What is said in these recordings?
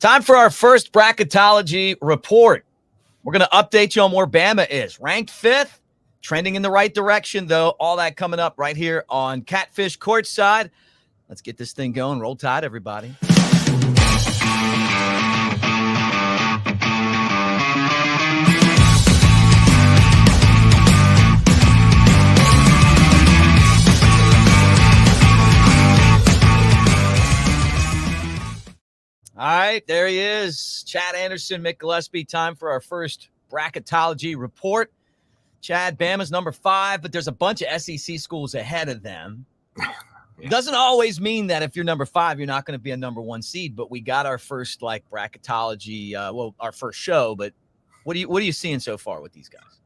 Time for our first Bracketology report. We're going to update you on where Bama is. Ranked 5th, trending in the right direction, though. All that coming up right here on Catfish Courtside. Let's get this thing going. Roll Tide, everybody. All right, there he is. Chad Anderson, Mick Gillespie. Time for our first Bracketology report. Chad, Bama's number 5, but there's a bunch of SEC schools ahead of them. It doesn't always mean that if you're number 5, you're not going to be a number 1 seed, but we got our first Bracketology, our first show, but what are you seeing so far with these guys?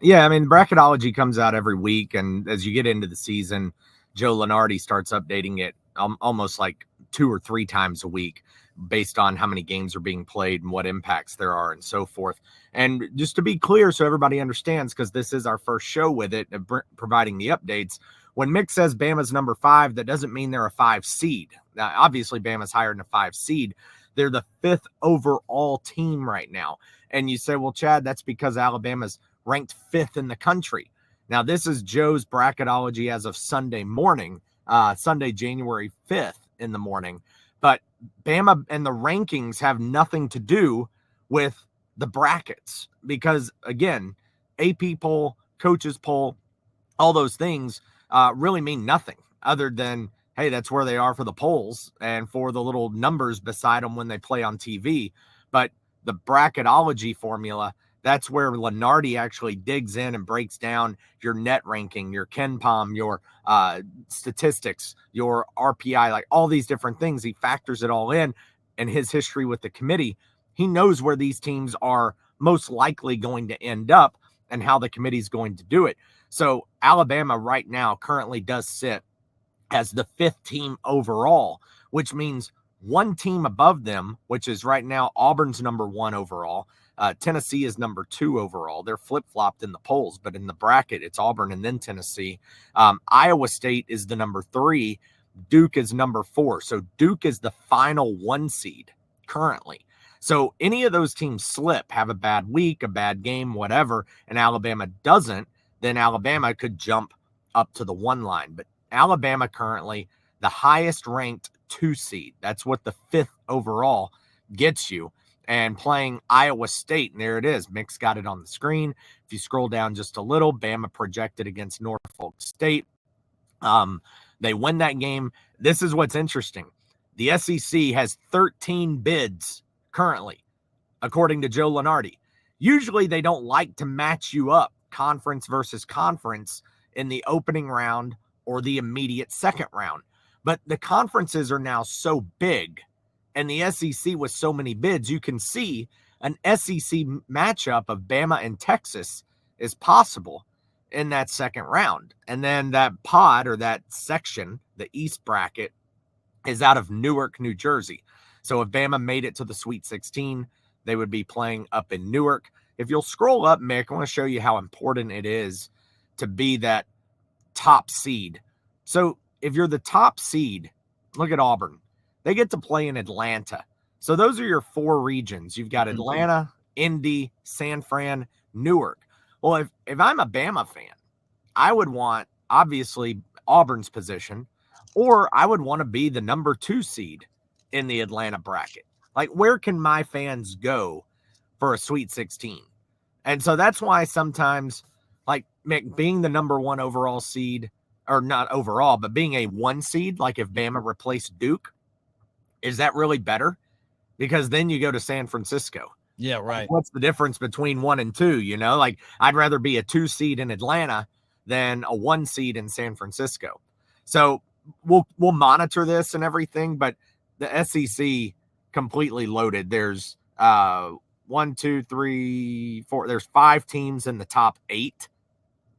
Yeah, I mean, Bracketology comes out every week, and as you get into the season, Joe Lunardi starts updating it almost like 2 or 3 times a week based on how many games are being played and what impacts there are and so forth. And just to be clear, so everybody understands, because this is our first show with it, providing the updates, when Mick says Bama's number 5, that doesn't mean they're a 5 seed. Now, obviously, Bama's higher than a 5 seed. They're the 5th overall team right now. And you say, well, Chad, that's because Alabama's ranked 5th in the country. Now, this is Joe's Bracketology as of Sunday morning, Sunday, January 5th in the morning. But Bama and the rankings have nothing to do with the brackets because, again, AP poll, coaches poll, all those things really mean nothing other than, hey, that's where they are for the polls and for the little numbers beside them when they play on TV. But the Bracketology formula, that's where Lunardi actually digs in and breaks down your net ranking, your KenPom, your statistics, your RPI, like all these different things. He factors it all in, and his history with the committee. He knows where these teams are most likely going to end up and how the committee is going to do it. So Alabama right now currently does sit as the 5th team overall, which means one team above them, which is right now Auburn's number 1 overall. Tennessee is number 2 overall. They're flip-flopped in the polls, but in the bracket, it's Auburn and then Tennessee. Iowa State is the number 3. Duke is number 4. So Duke is the final 1 seed currently. So any of those teams slip, have a bad week, a bad game, whatever, and Alabama doesn't, then Alabama could jump up to the 1 line. But Alabama currently the highest ranked 2 seed. That's what the 5th overall gets you. And playing Iowa State, and there it is. Mick's got it on the screen. If you scroll down just a little, Bama projected against Norfolk State. They win that game. This is what's interesting. The SEC has 13 bids currently, according to Joe Lunardi. Usually they don't like to match you up conference versus conference in the opening round or the immediate second round. But the conferences are now so big, and the SEC with so many bids, you can see an SEC matchup of Bama and Texas is possible in that second round. And then that pod or that section, the East bracket, is out of Newark, New Jersey. So if Bama made it to the Sweet 16, they would be playing up in Newark. If you'll scroll up, Mick, I want to show you how important it is to be that top seed. So if you're the top seed, look at Auburn. They get to play in Atlanta. So those are your 4 regions. You've got Atlanta, Indy, San Fran, Newark. Well, if I'm a Bama fan, I would want, obviously, Auburn's position, or I would want to be the number 2 seed in the Atlanta bracket. Like, where can my fans go for a Sweet 16? And so that's why sometimes, like, Mick, being the number 1 overall seed, or not overall, but being a 1 seed, like if Bama replaced Duke, is that really better? Because then you go to San Francisco. Yeah, right. Like, what's the difference between 1 and 2? You know, like I'd rather be a 2 seed in Atlanta than a 1 seed in San Francisco. So we'll monitor this and everything, but the SEC completely loaded. There's 1, 2, 3, 4. There's 5 teams in the top 8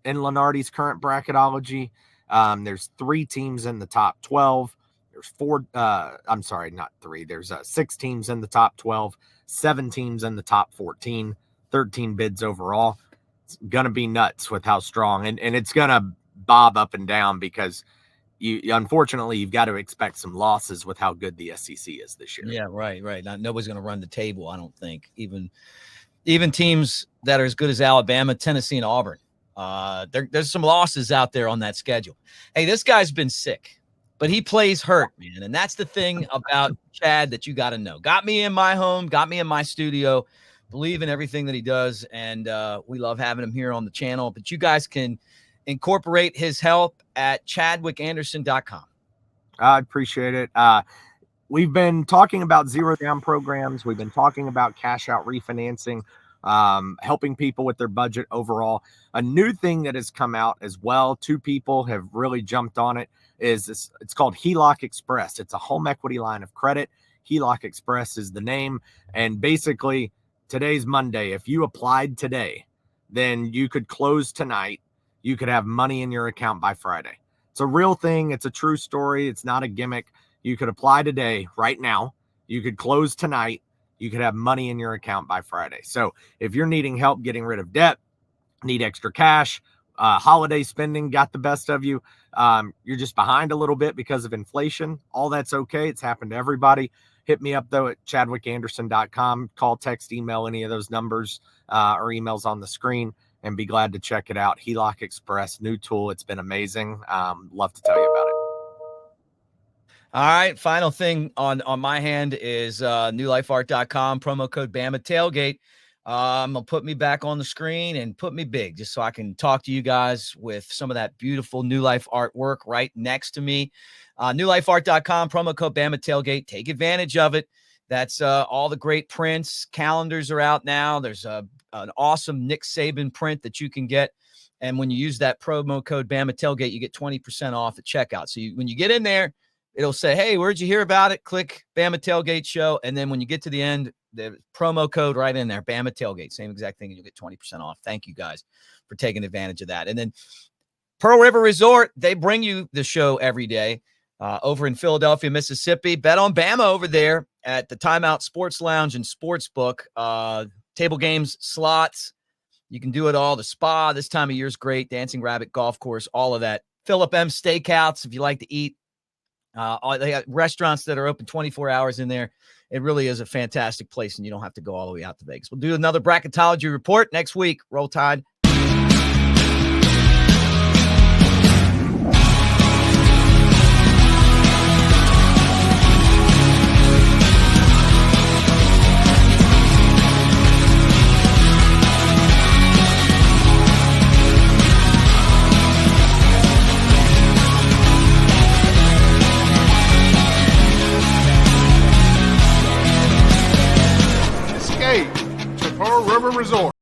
in Lunardi's current bracketology. There's 3 teams in the top 12. There's 6 teams in the top 12, 7 teams in the top 14, 13 bids overall. It's going to be nuts with how strong, and it's going to bob up and down because unfortunately, you've got to expect some losses with how good the SEC is this year. Yeah, right. Nobody's going to run the table, I don't think. Even teams that are as good as Alabama, Tennessee, and Auburn. There's some losses out there on that schedule. Hey, this guy's been sick, but he plays hurt, man. And that's the thing about Chad that you got to know. Got me in my home, got me in my studio, believe in everything that he does. And we love having him here on the channel. But you guys can incorporate his help at chadwickanderson.com. I appreciate it. We've been talking about zero down programs. We've been talking about cash out refinancing, helping people with their budget overall. A new thing that has come out as well, 2 people have really jumped on it, is this. It's called HELOC Express. It's a home equity line of credit. HELOC Express is the name. And basically, today's Monday. If you applied today, then you could close tonight. You could have money in your account by Friday. It's a real thing. It's a true story. It's not a gimmick. You could apply today, right now. You could close tonight. You could have money in your account by Friday. So if you're needing help getting rid of debt, need extra cash, holiday spending got the best of you, you're just behind a little bit because of inflation, all that's okay. It's happened to everybody. Hit me up, though, at chadwickanderson.com. Call, text, email any of those numbers or emails on the screen, and be glad to check it out. HELOC Express, new tool. It's been amazing. Love to tell you about it. All right. Final thing on my hand is newlifeart.com, promo code Bama Tailgate. Will put me back on the screen and put me big just so I can talk to you guys with some of that beautiful New Life artwork right next to me. Newlifeart.com, promo code Bama Tailgate. Take advantage of it. That's all the great prints. Calendars are out now. There's an awesome Nick Saban print that you can get. And when you use that promo code Bama Tailgate, you get 20% off at checkout. So when you get in there, it'll say, hey, where'd you hear about it? Click Bama Tailgate Show. And then when you get to the end, the promo code right in there, Bama Tailgate, same exact thing. And you'll get 20% off. Thank you guys for taking advantage of that. And then Pearl River Resort, they bring you the show every day over in Philadelphia, Mississippi. Bet on Bama over there at the Timeout Sports Lounge and Sportsbook. Table games, slots. You can do it all. The spa this time of year is great. Dancing Rabbit Golf Course, all of that. Philip M. Steakouts if you like to eat. They got restaurants that are open 24 hours in there. It really is a fantastic place, and you don't have to go all the way out to Vegas. We'll do another Bracketology report next week. Roll Tide. To Pearl River Resort.